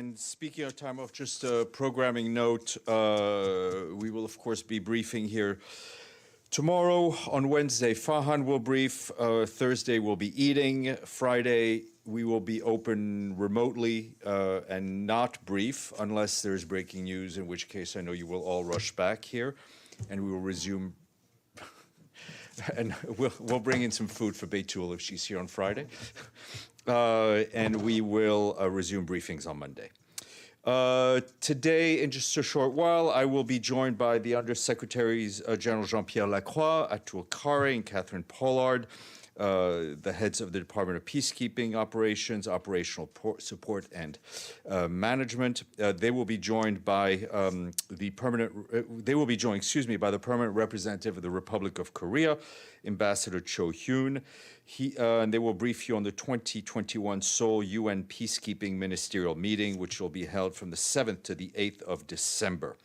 And speaking of time off, just a programming note, we will, of course, be briefing here tomorrow. On Wednesday, Fahan will brief. Thursday, we'll be eating. Friday, we will be open remotely and not brief unless there's breaking news, in which case I know you will all rush back here, and we will resume. And we'll bring in some food for Beitul if she's here on Friday. And we will resume briefings on Monday. Today, in just a short while, I will be joined by the Undersecretaries General Jean-Pierre Lacroix, Atul Khare, and Catherine Pollard, the heads of the Department of Peacekeeping Operations, Operational Support, and Management. They will be joined by the permanent representative of the Republic of Korea, Ambassador Cho Hyun. And they will brief you on the 2021 Seoul UN Peacekeeping Ministerial Meeting, which will be held from the 7th to the 8th of December.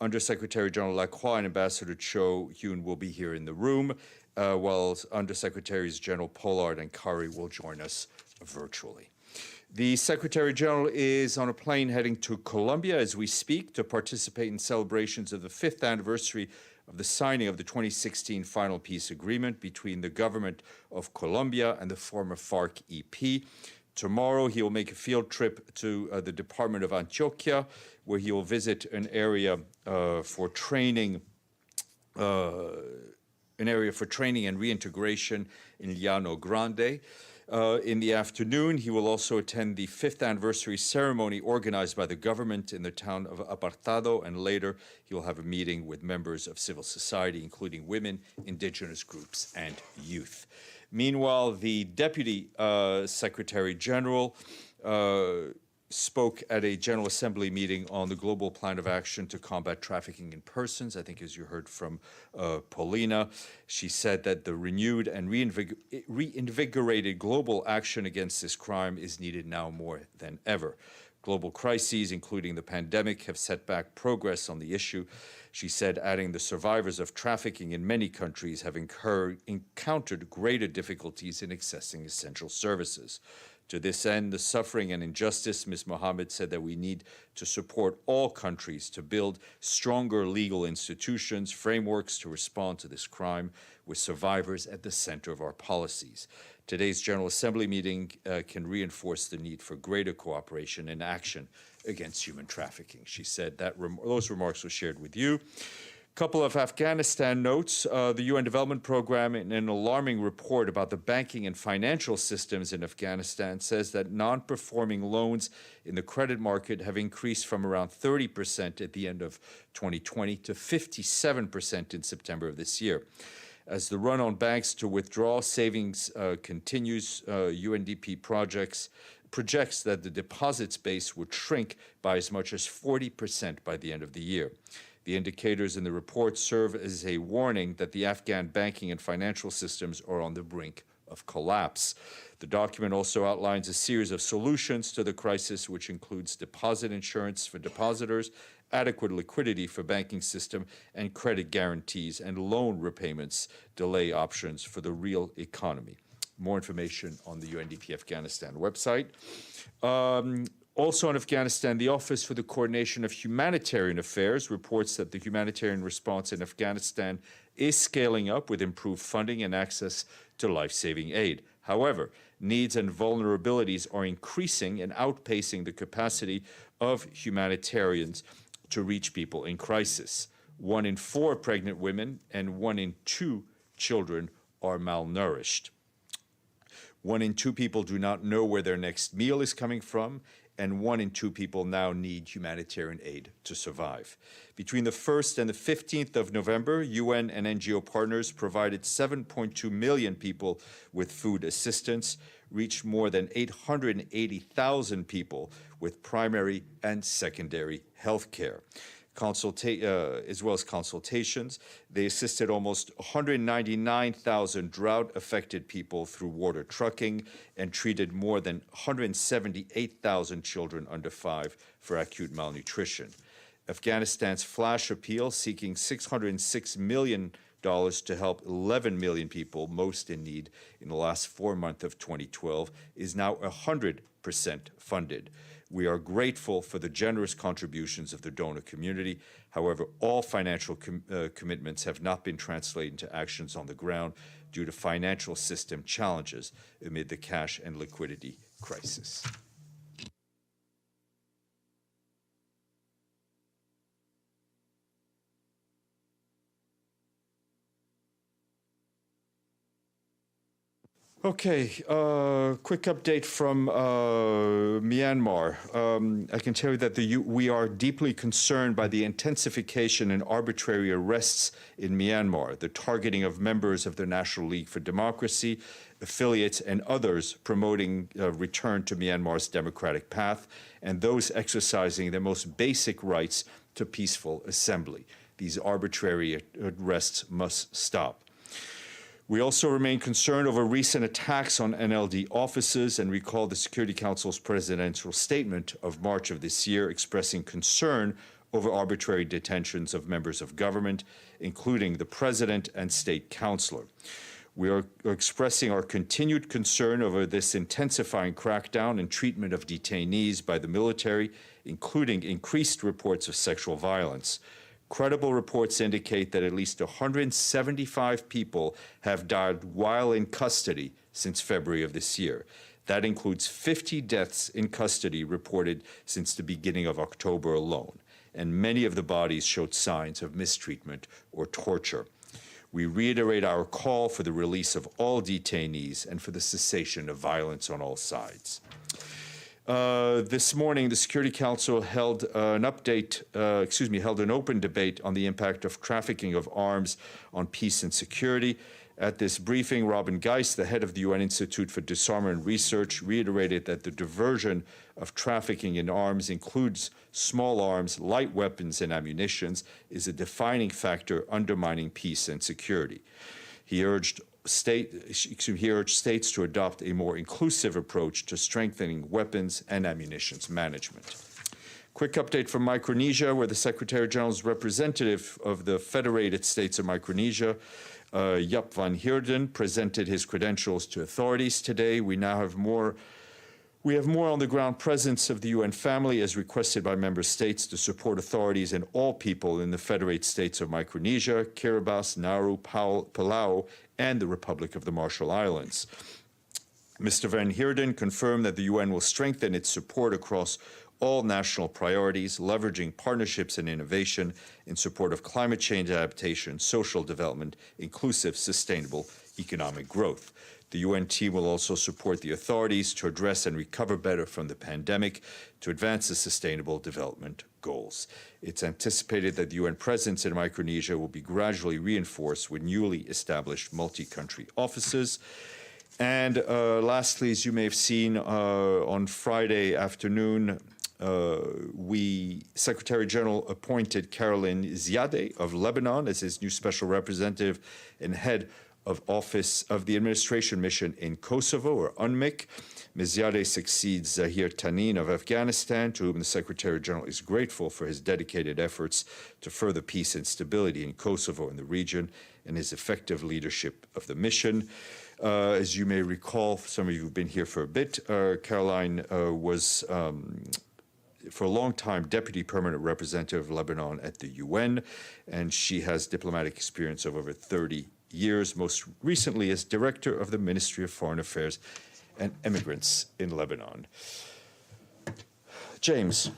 Undersecretary General Lacroix and Ambassador Cho Hyun will be here in the room, while Undersecretaries General Pollard and Khare will join us virtually. The Secretary General is on a plane heading to Colombia as we speak to participate in celebrations of the 5th anniversary of the signing of the 2016 final peace agreement between the Government of Colombia and the former FARC-EP. Tomorrow, he will make a field trip to the Department of Antioquia, where he will visit an area for training and reintegration in Llano Grande. In the afternoon, he will also attend the 5th anniversary ceremony organized by the government in the town of Apartadó, and later he will have a meeting with members of civil society, including women, indigenous groups, and youth. Meanwhile, the Deputy Secretary General spoke at a General Assembly meeting on the Global Plan of Action to combat trafficking in persons. I think as you heard from Paulina, she said that the renewed and reinvigorated global action against this crime is needed now more than ever. Global crises, including the pandemic, have set back progress on the issue. She said, adding, the survivors of trafficking in many countries have encountered greater difficulties in accessing essential services. To this end, the suffering and injustice, Ms. Mohammed said that we need to support all countries to build stronger legal institutions, frameworks to respond to this crime, with survivors at the center of our policies. Today's General Assembly meeting can reinforce the need for greater cooperation and action against human trafficking. She said that those remarks were shared with you. Couple of Afghanistan notes. The UN Development Program, in an alarming report about the banking and financial systems in Afghanistan, says that non-performing loans in the credit market have increased from around 30% at the end of 2020 to 57% in September of this year. As the run on banks to withdraw savings continues, UNDP projects that the deposits base would shrink by as much as 40% by the end of the year. The indicators in the report serve as a warning that the Afghan banking and financial systems are on the brink of collapse. The document also outlines a series of solutions to the crisis, which includes deposit insurance for depositors, adequate liquidity for banking system, and credit guarantees and loan repayments delay options for the real economy. More information on the UNDP Afghanistan website. Also in Afghanistan, the Office for the Coordination of Humanitarian Affairs reports that the humanitarian response in Afghanistan is scaling up with improved funding and access to life-saving aid. However, needs and vulnerabilities are increasing and outpacing the capacity of humanitarians to reach people in crisis. 1 in 4 pregnant women and 1 in 2 children are malnourished. 1 in 2 people do not know where their next meal is coming from, and 1 in 2 people now need humanitarian aid to survive. Between the 1st and the 15th of November, UN and NGO partners provided 7.2 million people with food assistance, reached more than 880,000 people with primary and secondary health care. As well as consultations. They assisted almost 199,000 drought-affected people through water trucking and treated more than 178,000 children under 5 for acute malnutrition. Afghanistan's flash appeal, seeking $606 million to help 11 million people most in need in the last 4 months of 2012, is now $100 funded. We are grateful for the generous contributions of the donor community. However, all financial commitments have not been translated into actions on the ground due to financial system challenges amid the cash and liquidity crisis. Okay, quick update from Myanmar. I can tell you that we are deeply concerned by the intensification and arbitrary arrests in Myanmar, the targeting of members of the National League for Democracy, affiliates, and others promoting return to Myanmar's democratic path, and those exercising their most basic rights to peaceful assembly. These arbitrary arrests must stop. We also remain concerned over recent attacks on NLD offices and recall the Security Council's presidential statement of March of this year expressing concern over arbitrary detentions of members of government, including the president and state councilor. We are expressing our continued concern over this intensifying crackdown and treatment of detainees by the military, including increased reports of sexual violence. Credible reports indicate that at least 175 people have died while in custody since February of this year. That includes 50 deaths in custody reported since the beginning of October alone, and many of the bodies showed signs of mistreatment or torture. We reiterate our call for the release of all detainees and for the cessation of violence on all sides. This morning, the Security Council held an open debate on the impact of trafficking of arms on peace and security. At this briefing, Robin Geis, the head of the UN Institute for Disarmament and Research, reiterated that the diversion of trafficking in arms includes small arms, light weapons, and ammunition, is a defining factor undermining peace and security. He urged states to adopt a more inclusive approach to strengthening weapons and ammunition management. Quick update from Micronesia, where the Secretary General's representative of the Federated States of Micronesia, Jaap van Heerden, presented his credentials to authorities today. We have more on-the-ground presence of the UN family as requested by member states to support authorities and all people in the Federated States of Micronesia, Kiribati, Nauru, Palau, and the Republic of the Marshall Islands. Mr. Van Heerden confirmed that the UN will strengthen its support across all national priorities, leveraging partnerships and innovation in support of climate change adaptation, social development, inclusive, sustainable economic growth. The UN team will also support the authorities to address and recover better from the pandemic to advance the sustainable development goals. It's anticipated that the UN presence in Micronesia will be gradually reinforced with newly established multi-country offices. And lastly, as you may have seen on Friday afternoon, Secretary General appointed Caroline Ziadeh of Lebanon as his new special representative and head of Office of the Administration Mission in Kosovo, or UNMIK. Ms. Ziadeh succeeds Zahir Tanin of Afghanistan, to whom the Secretary General is grateful for his dedicated efforts to further peace and stability in Kosovo and the region, and his effective leadership of the mission. As you may recall, some of you who've been here for a bit, Caroline was for a long time Deputy Permanent Representative of Lebanon at the UN, and she has diplomatic experience of over 30 years, most recently as Director of the Ministry of Foreign Affairs and Immigrants in Lebanon. James.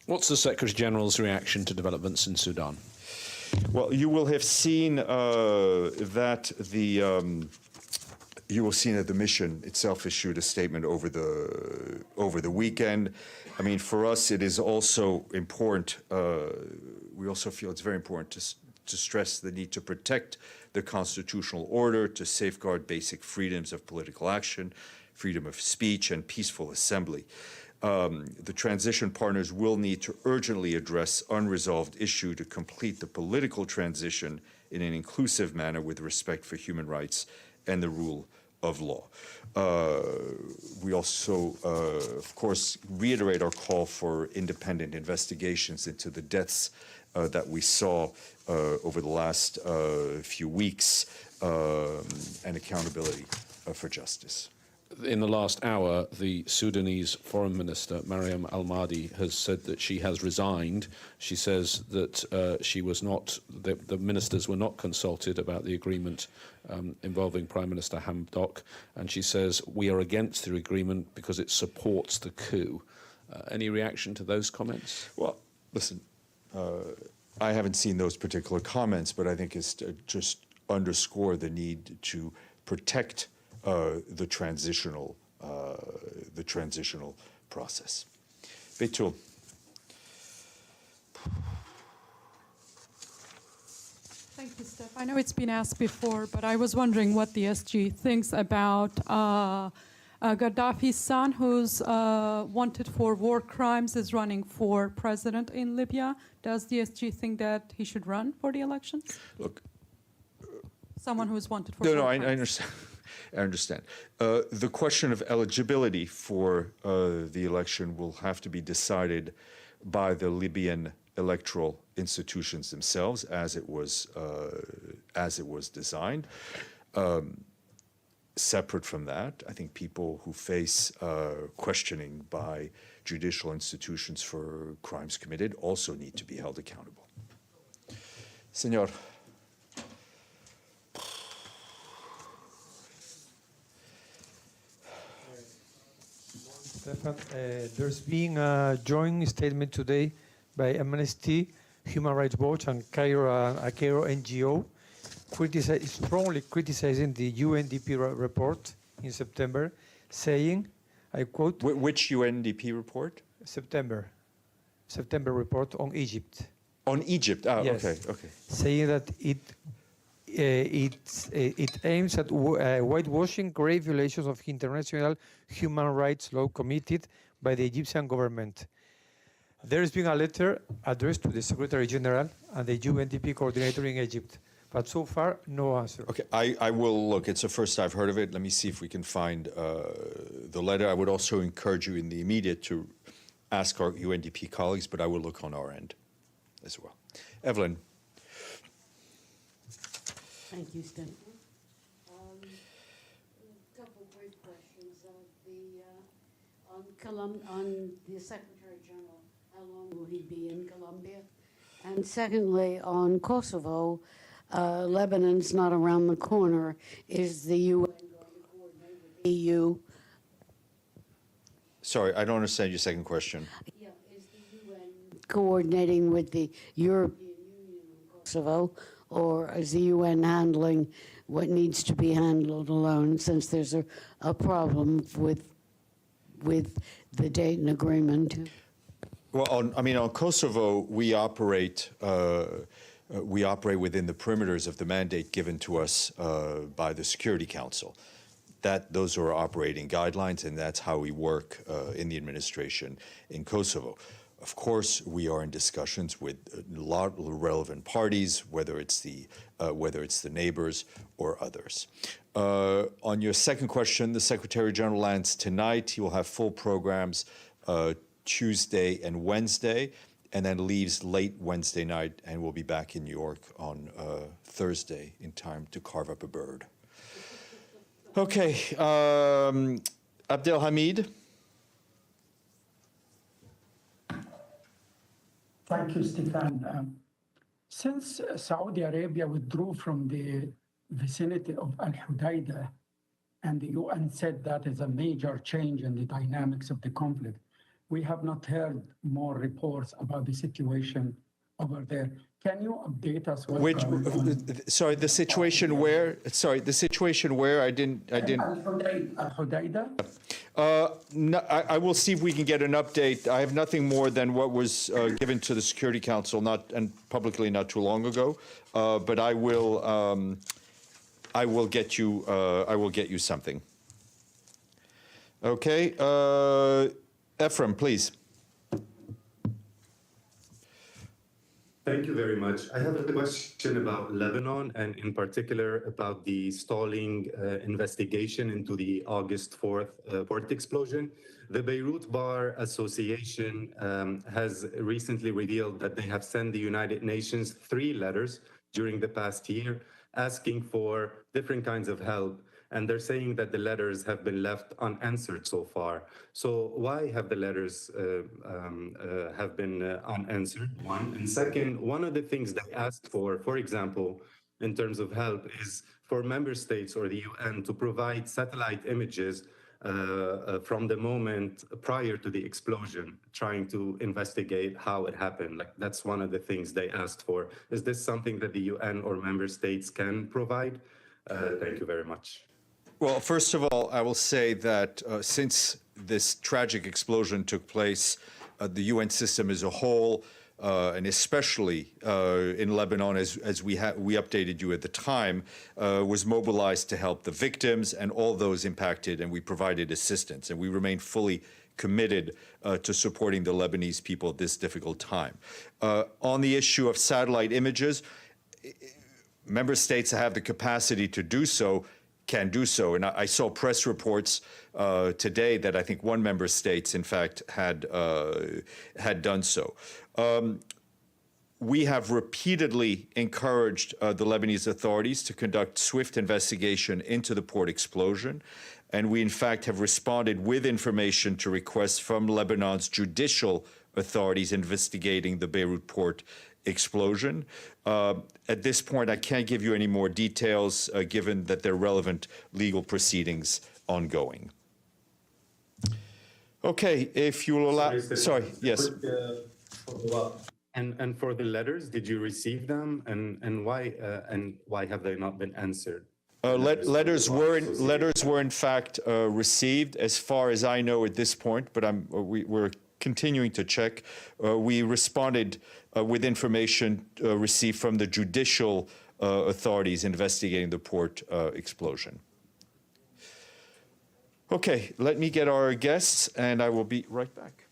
What's the Secretary General's reaction to developments in Sudan? Well, you will have seen that the mission itself issued a statement over the weekend. I mean, for us, it is also important. We also feel it's very important to stress the need to protect the constitutional order, to safeguard basic freedoms of political action, freedom of speech, and peaceful assembly. The transition partners will need to urgently address unresolved issue to complete the political transition in an inclusive manner with respect for human rights and the rule of law. We also, of course, reiterate our call for independent investigations into the deaths that we saw over the last few weeks and accountability for justice. in the last hour, the Sudanese Foreign Minister, Mariam Al-Mahdi, has said that she has resigned. She says that she was not, the ministers were not consulted about the agreement involving Prime Minister Hamdok, and she says, we are against the agreement because it supports the coup. Any reaction to those comments? Well, listen, I haven't seen those particular comments, but I think it's to just underscore the need to protect the transitional process. Betul. Thank you, Steph. I know it's been asked before, but I was wondering what the SG thinks about Gaddafi's son, who's wanted for war crimes, is running for president in Libya. Does the SG think that he should run for the elections? Look, someone who is wanted for no, war I crimes. understand. I understand. The question of eligibility for the election will have to be decided by the Libyan electoral institutions themselves, as it was designed. Separate from that, I think people who face questioning by judicial institutions for crimes committed also need to be held accountable. Senor. Stefan, there's been a joint statement today by Amnesty, Human Rights Watch, and Cairo NGO, strongly criticizing the UNDP report in September, saying, I quote... Which UNDP report? September report on Egypt. On Egypt? Ah, yes. Okay. Saying that it aims at whitewashing grave violations of international human rights law committed by the Egyptian government. There has been a letter addressed to the Secretary General and the UNDP coordinator in Egypt, but so far, no answer. Okay, I will look. It's the first I've heard of it. Let me see if we can find the letter. I would also encourage you in the immediate to ask our UNDP colleagues, but I will look on our end as well. Evelyn. Thank you, Stephen. A couple of brief questions. On the Secretary General, how long will he be in Colombia? And secondly, on Kosovo, Lebanon's not around the corner. Is the UN going to coordinate with the EU? Sorry, I don't understand your second question. Yeah, is the UN coordinating with the European Union on Kosovo? Or is the UN handling what needs to be handled alone, since there's a problem with the Dayton Agreement? Well, on Kosovo, we operate within the perimeters of the mandate given to us by the Security Council. Those are our operating guidelines, and that's how we work in the administration in Kosovo. Of course, we are in discussions with a lot of relevant parties, whether it's the neighbors or others. On your second question, the Secretary General lands tonight. He will have full programs Tuesday and Wednesday, and then leaves late Wednesday night, and will be back in New York on Thursday in time to carve up a bird. Okay, Abdelhamid. Thank you, Stefan. Since Saudi Arabia withdrew from the vicinity of Al-Hudaydah, and the UN said that is a major change in the dynamics of the conflict, we have not heard more reports about the situation over there. Can you update us? Sorry, the situation where? Sorry, the situation where? I didn't. Al-Hudaydah? No, I will see if we can get an update. I have nothing more than what was given to the Security Council, and publicly not too long ago. But I will get you something. Okay, Ephraim, please. Thank you very much. I have a question about Lebanon, and in particular about the stalling investigation into the August 4th port explosion. The Beirut Bar Association has recently revealed that they have sent the United Nations 3 letters during the past year asking for different kinds of help. and they're saying that the letters have been left unanswered so far. So why have the letters have been unanswered, one? And second, one of the things they asked for example, in terms of help, is for member states or the UN to provide satellite images from the moment prior to the explosion, trying to investigate how it happened. Like, that's one of the things they asked for. Is this something that the UN or member states can provide? Thank you very much. Well, first of all, I will say that since this tragic explosion took place, the UN system as a whole, and especially in Lebanon, as we updated you at the time, was mobilized to help the victims and all those impacted, and we provided assistance. And we remain fully committed to supporting the Lebanese people at this difficult time. On the issue of satellite images, member states that have the capacity to do so can do so. And I saw press reports today that I think one member state, in fact, had done so. We have repeatedly encouraged the Lebanese authorities to conduct swift investigation into the port explosion. And we, in fact, have responded with information to requests from Lebanon's judicial authorities investigating the Beirut port explosion. At this point, I can't give you any more details, given that there are relevant legal proceedings ongoing. Okay, if you will allow... Sorry, yes. And for the letters, did you receive them? And why have they not been answered? Letters were in fact received, as far as I know at this point, but we're continuing to check. We responded with information received from the judicial authorities investigating the port explosion. Okay, let me get our guests, and I will be right back.